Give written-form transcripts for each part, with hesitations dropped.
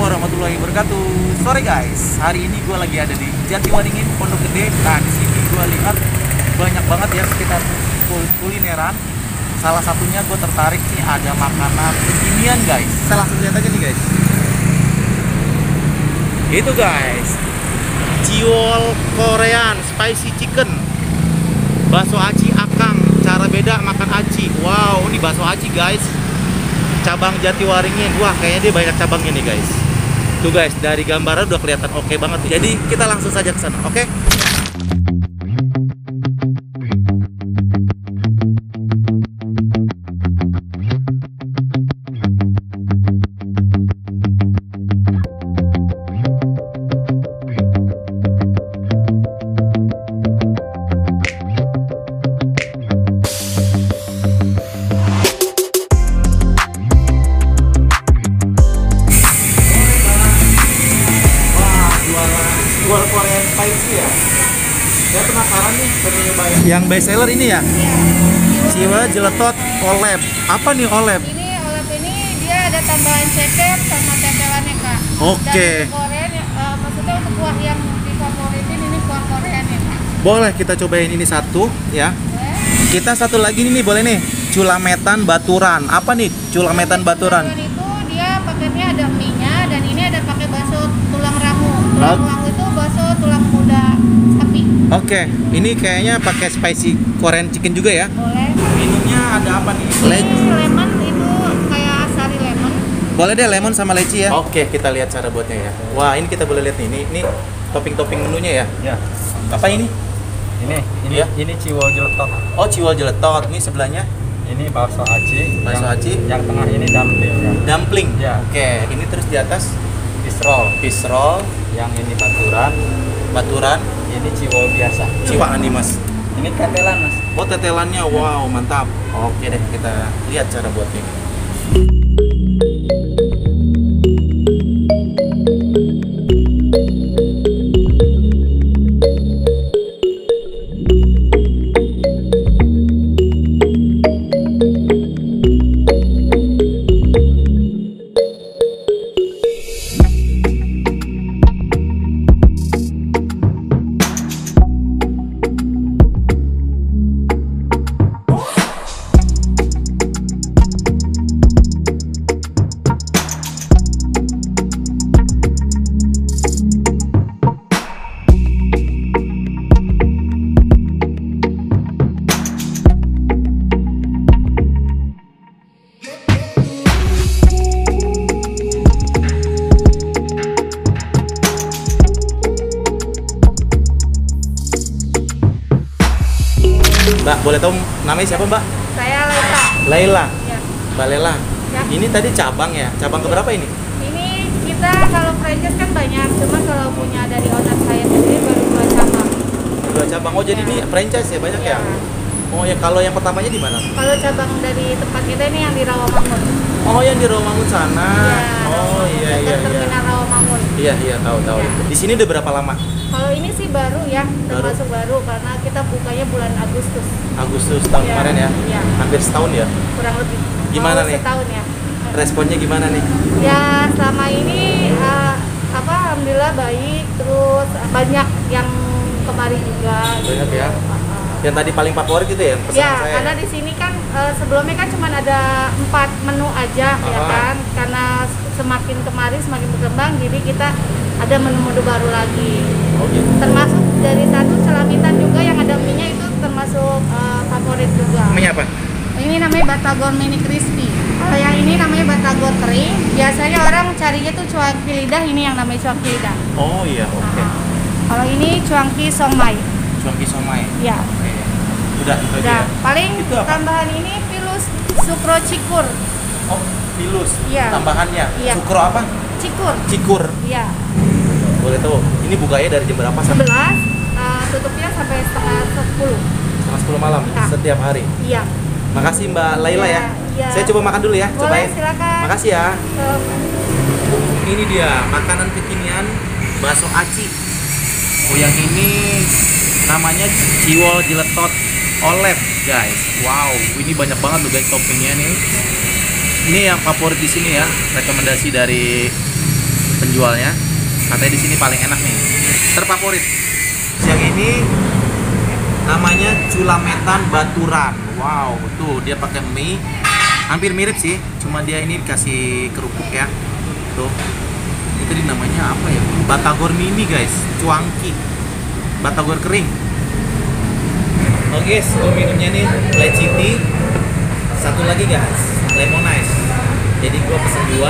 warahmatullahi wabarakatuh. Sorry guys, hari ini gue lagi ada di Jatiwaringin, Pondok Gede. Nah di sini gue lihat banyak banget ya sekitar kulineran. Salah satunya gue tertarik nih ada makanan kekinian guys. Saya langsung lihat aja nih guys. Itu guys, Ciwol Korean Spicy Chicken, bakso aci akang, cara beda makan aci. Wow, ini bakso aci guys, cabang Jatiwaringin. Wah, kayaknya dia banyak cabangnya nih guys. Tuh guys, dari gambarnya udah kelihatan oke banget. Jadi kita langsung saja ke sana, oke? Ciwol Korean Spicy ya. Saya penasaran nih pengen nyobain. Yang best seller ini ya? Iya. Ciwol jeletot olep. Apa nih olep? Ini olep ini dia ada tambahan ceker sama tempelannya kak. Oke. Dan Korean maksudnya untuk kuah yang difavoritin ini kuah Korean ya kak. Boleh kita cobain ini satu ya. Boleh. Kita satu lagi nih boleh nih. Culametan baturan. Apa nih culametan baturan? Itu dia paketnya ada mie-nya dan ini ada pakai bakso tulang rangu. Tulang rangu itu bakso tulang muda sapi. Oke, ini kayaknya pakai spicy Korean chicken juga ya. Boleh. Minumnya ada apa nih? Ini lemon itu kayak sari lemon. Boleh deh lemon sama leci ya. Oke, kita lihat cara buatnya ya. Wah, ini kita boleh lihat nih. Ini topping-topping menunya ya. Ya. Apa ini? Ini Ya. ini ciwol jeletot. Oh, ciwol jeletot. Ini sebelahnya Ini bakso aci. bakso aci. Yang tengah ini dumpling ya. Dumpling. Ya. Oke, ini terus di atas Fish roll. fish roll, Yang ini baturan. baturan. Ini ciwol biasa. Apaan nih, Mas? Ini tetelan mas. Oh, tetelannya. Wow, mantap. Oke deh, kita lihat cara buatnya. Mbak, boleh tahu namanya siapa, Mbak? Saya Leta. Laila. Ya. Mbak Laila. Ya. Ini tadi cabang ya? Cabang keberapa ini? Ini kita kalau franchise kan banyak, cuma kalau punya dari owner saya sendiri baru 2 cabang. 2 cabang. Oh, jadi Ya. ini franchise ya banyak ya? Ya. Oh ya, kalau yang pertamanya di mana? Kalau cabang dari tempat kita ini yang di Rawamangun. Oh, yang di Rawamangun sana. Ya, Oh, Rawamangun, iya iya dekat iya. Terminal Rawamangun. Iya iya, tahu. Ya. Di sini udah berapa lama? Kalau ini sih baru ya, termasuk baru karena kita bukanya bulan Agustus. Agustus tahun Ya. kemarin ya? Iya. Hampir setahun ya? Kurang lebih. Gimana Mau nih? Setahun ya. Responnya gimana nih? Ya selama ini alhamdulillah baik, terus banyak yang kemari juga. Banyak gitu. ya? Yang tadi paling favorit gitu ya pesanan Ya, saya? karena di sini kan sebelumnya kan cuma ada 4 menu aja ya kan. Karena semakin kemari semakin berkembang, jadi kita ada menu-menu baru lagi. Oh gitu. Termasuk dari satu celamitan juga yang ada mie-nya itu termasuk favorit juga. Namanya apa? Ini namanya Batagor Mini Crispy. Kalau yang ini namanya Batagor kering. Biasanya orang carinya tuh cuangki lidah, ini yang namanya cuangki lidah. Oh iya, oke. Nah, kalau ini cuangki somai. Cuangki somai. Ya. Oke. Udah, itu aja Nah, ya? paling Itu apa? tambahan ini pilus sukro cikur. Oh, pilus. Iya. Tambahannya. Iya. Sukro apa? Cikur. Cikur. Iya. Boleh tahu. Ini bukanya dari jam berapa sampai 11, tutupnya sampai setengah 10. setengah 10 malam Nah. setiap hari. Iya. Makasih Mbak Laila ya. Iya. Saya coba makan dulu ya. Boleh, Cobain. silakan. Makasih ya. Tuh. Ini dia makanan kekinian bakso aci. Oh, yang ini namanya ciwol jeletot olep guys. Wow, ini banyak banget loh guys toppingnya nih. Ini yang favorit di sini ya, rekomendasi dari penjualnya. Katanya di sini paling enak nih, terfavorit. Yang ini namanya Culametan Baturan. Wow, tuh dia pakai mie, hampir mirip sih, cuma dia ini dikasih kerupuk ya. Tuh, ini tadi namanya apa ya? Batagor mini guys, cuangki, batagor kering. Oke guys, minumnya nih lychee tea. Satu lagi guys, lemon ice. Jadi gua pesen 2.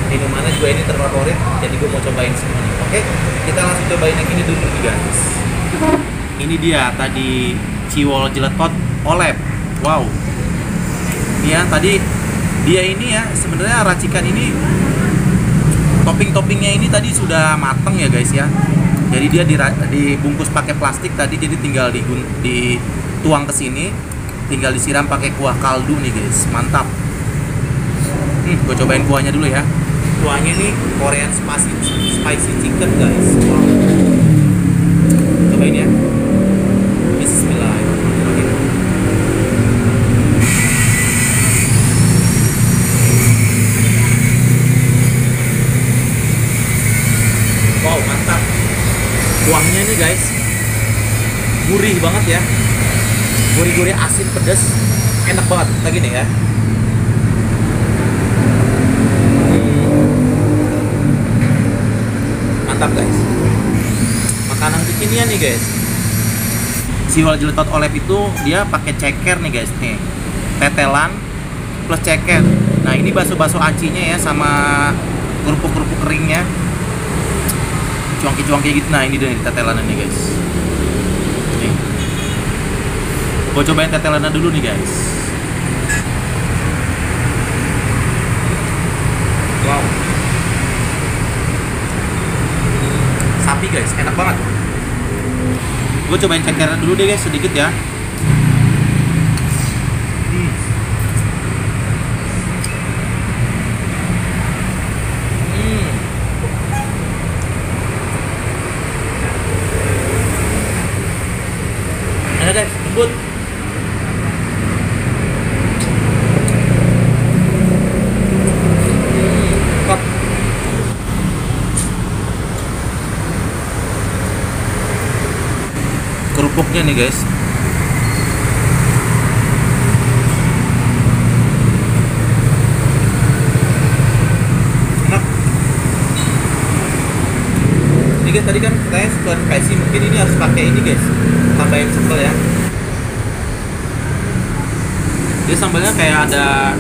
Minumannya juga ini terfavorit, jadi gue mau cobain semuanya. Oke, kita langsung cobain yang ini dulu nih guys. Ini dia tadi Ciwol Jeletot Olep. Wow. Ini ya tadi dia ini ya sebenarnya racikan ini topping-toppingnya ini tadi sudah mateng ya guys ya. Jadi dia dibungkus pakai plastik tadi, jadi tinggal dituang ke sini, tinggal disiram pakai kuah kaldu nih guys. Mantap. Gue cobain kuahnya dulu ya. Kuahnya nih Korean spicy chicken guys. Wow. Cobain ya. Bismillahirrahmanirrahim. Wow, mantap. Kuahnya nih guys, gurih banget ya. Gurih-gurih asin pedas, enak banget. Lagi nih ya. Mantap guys. Makanan kekinian nih guys. Ciwol Jeletot Olep itu dia pakai ceker nih guys nih. Tetelan plus ceker. Nah, ini bakso-bakso acinya ya sama kerupuk-kerupuk keringnya. Cuangki-cuangki gitu. Nah, ini dia tetelannya nih guys. Nih. Gua cobain tetelannya dulu nih guys. Wow. Sapi guys, enak banget. Gue cobain cekernya dulu deh guys, sedikit ya. Enak guys, lembut. Top. Kerupuknya nih guys, enak. Ini guys tadi kan katanya suka spicy, mungkin ini harus pakai ini guys, tambahin sambal ya. Dia sambalnya kayak ada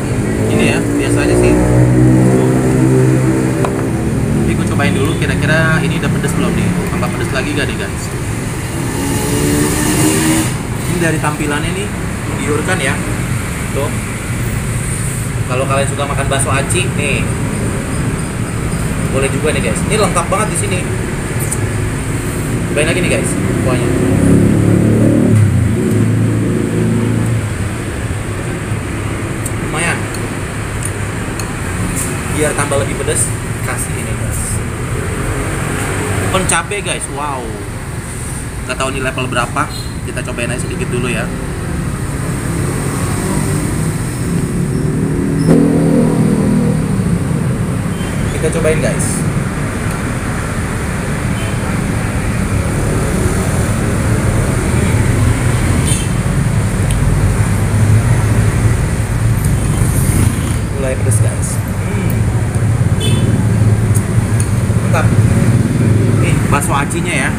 ini ya, biasanya sih. Jadi gue cobain dulu kira-kira ini udah pedes belum nih, tambah pedes lagi gak nih guys. Ini dari tampilannya nih menggiurkan ya. Tuh. Kalau kalian suka makan bakso aci nih, boleh juga nih guys. Ini lengkap banget di sini. Cobain lagi nih guys kuahnya. Lumayan. Biar tambah lebih pedas, kasih ini guys. Cabe guys, wow. Gak tahu ini level berapa. Kita cobain aja sedikit dulu ya. Kita cobain guys. Mulai pedas guys. Mantap. Nih bakso acinya ya.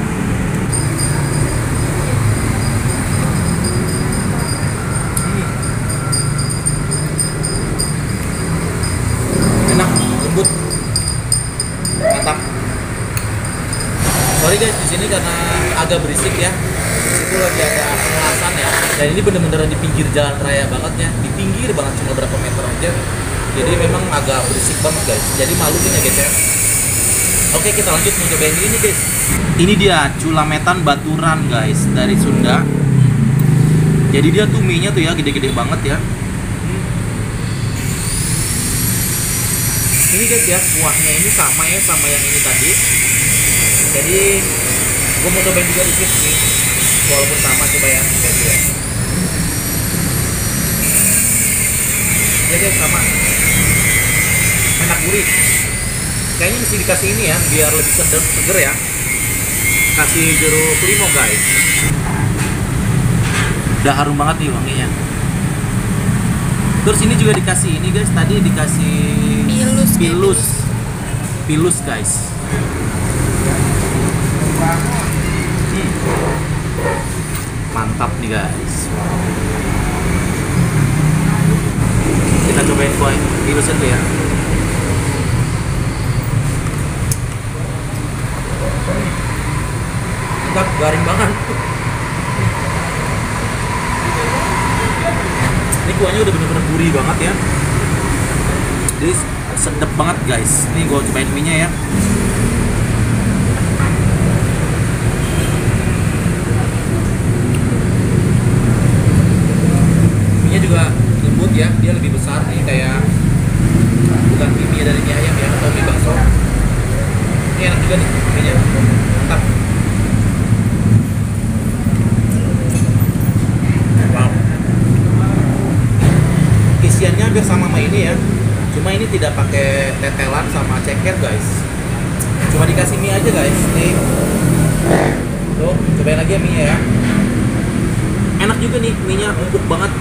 Mantap. Sorry guys, di sini karena agak berisik ya. Itu lagi ada pengelasan ya. Dan ini bener-bener di pinggir jalan raya banget ya. Di pinggir banget, cuma berapa meter aja. Jadi memang agak berisik banget guys. Jadi malumin ya guys ya. Oke, kita lanjut mencoba ini guys. Ini dia Culametan Baturan guys, dari Sunda. Jadi dia tuh mie-nya tuh ya gede-gede banget ya. Ini guys ya, kuahnya ini sama ya sama yang ini tadi. Jadi gue mau cobain juga dikit nih, walaupun sama, coba ya guys ya. Ya guys, sama, enak gurih. Kayaknya mesti dikasih ini ya, biar lebih seger ya. Kasih jeruk limau guys. Udah harum banget nih wanginya. Terus ini juga dikasih ini guys, tadi dikasih pilus guys. Mantap nih guys. Kita cobain kuah pilusnya tuh ya. Mantap, garing banget. Ini kuahnya udah bener-bener gurih banget ya. Jadi sedap banget guys. Ini gue cobain mie-nya ya. Mie-nya juga lembut ya. Dia lebih besar nih, kayak bukan mie dari mie ayam ya, atau mie bakso. Ini enak juga nih mie-nya. Mantap. Wow. Isiannya hampir sama ini ya. Cuma ini tidak pakai tetelan sama ceker guys. Cuma dikasih mie aja guys. Nih. Tuh, cobain lagi ya mie ya. Enak juga nih, mie-nya empuk banget.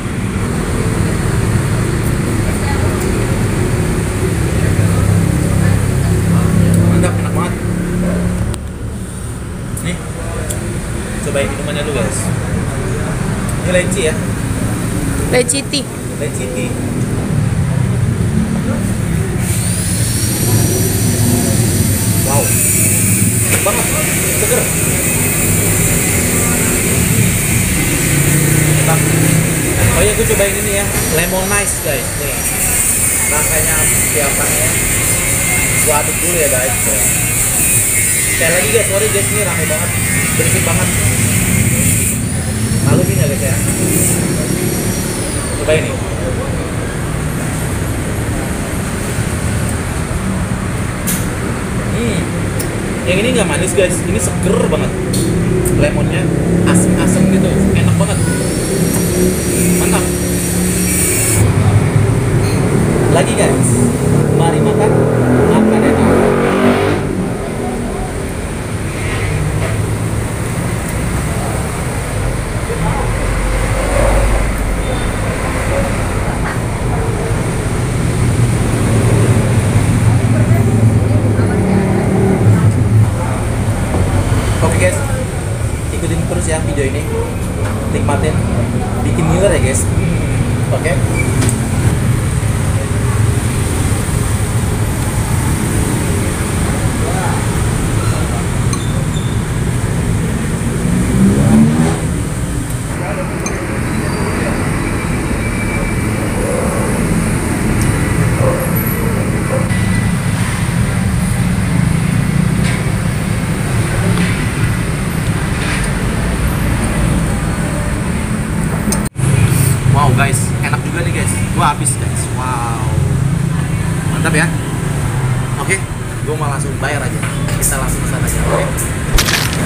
Mantap, enak banget. Nih. Cobain minumannya dulu guys. Ini leci ya. Leci tea. Leci tea. Wow, enak banget, seger. Mantap. Oh iya, gue cobain ini ya, lemon ice guys. Nih, rasanya seperti apa ya? Gue aduk dulu ya guys. Sekali lagi guys, sorry guys, ini rame banget, berisik banget. Malumin ya guys ya. Cobain nih. Yang ini nggak manis guys, ini seger banget. Lemonnya asem-asem gitu, enak banget. Mantap. Lagi guys, mari makan enak. Oke guys, ikutin terus ya video ini, nikmatin, bikin ngiler ya guys. Oke. Wow guys, enak juga nih guys. Gua habis guys. Wow. Mantap ya. Oke, gua mau langsung bayar aja. Kita langsung ke sana aja. Oke.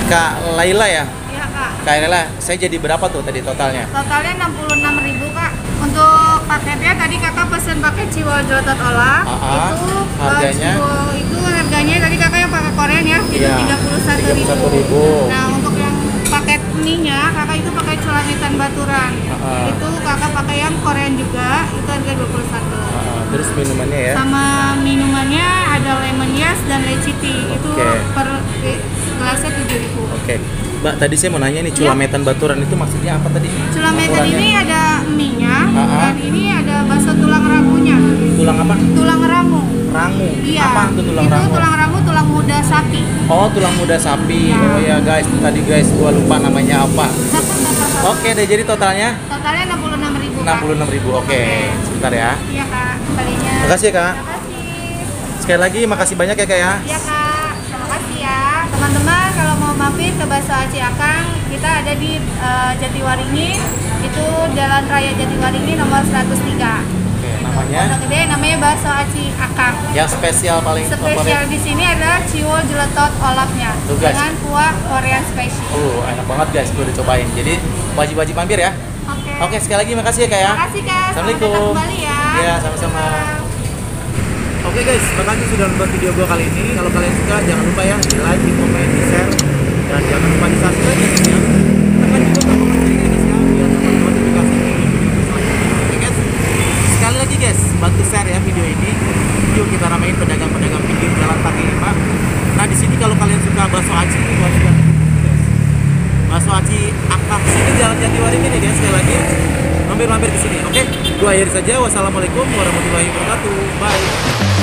Kak Laila ya? Iya kak. Kak Laila, saya jadi berapa tuh tadi totalnya? Totalnya 66.000 kak. Untuk paketnya tadi kakak pesen pakai ciwol jelotot olah. Itu harganya? ciwol itu harganya tadi kakak yang pakai Korean ya, itu Iya, 31.000. Nah untuk yang paket mie-nya kakak itu pakai culamitan baturan. Itu kakak pakai yang Korean juga, itu harga 21. Terus minumannya ya? Sama minumannya ada lemon yes dan leci tea. Itu per gelasnya 7.000. Oke. Mbak, tadi saya mau nanya nih, culametan baturan itu maksudnya apa tadi? Culametan ini ada mie-nya dan ini ada bakso tulang ramunya. Tulang apa? Tulang ramu. Rangu. Iya. Apa tuh tulang itu rangu? tulang ramu, tulang muda sapi. Oh, tulang muda sapi. Ya. Oh ya guys, tadi guys gua lupa namanya apa. Oke deh, jadi totalnya Totalnya 66.000. 66.000. Oke. Sebentar ya. Iya kak, kembalinya. Makasih ya kak. Terima kasih. Sekali lagi makasih banyak ya kak ya. Iya kak, terima kasih ya. Teman-teman kalau mau mampir ke Bakso Aci Akang, kita ada di Jatiwaringin. Itu Jalan Raya Jatiwaringin nomor 103. Oke, namanya? Pondok Gede, namanya Bakso Aci Akang. Yang spesial paling Spesial di sini adalah ciwol jeletot olapnya Tuh, guys. dengan kuah Korean spicy. enak banget guys, gue udah cobain. Jadi wajib-wajib mampir ya. Oke. Oke, sekali lagi makasih ya kak ya. Terima kasih kak. Sampai Assalamualaikum. datang kembali ya. Iya, sama-sama. Oke guys, makasih sudah nonton video gue kali ini. Kalau kalian suka, jangan lupa ya di like, di komen, di share, dan jangan lupa di subscribe ya guys ya. Tekan juga tombol loncengnya guys ya, biar dapat notifikasi video selanjutnya. Oke guys, sekali lagi guys, bantu share ya video ini. Yuk kita ramein pedagang-pedagang pinggir jalan kaki lima. Nah di sini kalau kalian suka bakso aci ini luar biasa guys. Bakso aci akang sini jalan Jatiwaringin nih guys, sekali lagi mampir ke sini. Oke, gua akhiri saja. Wassalamualaikum warahmatullahi wabarakatuh. Bye.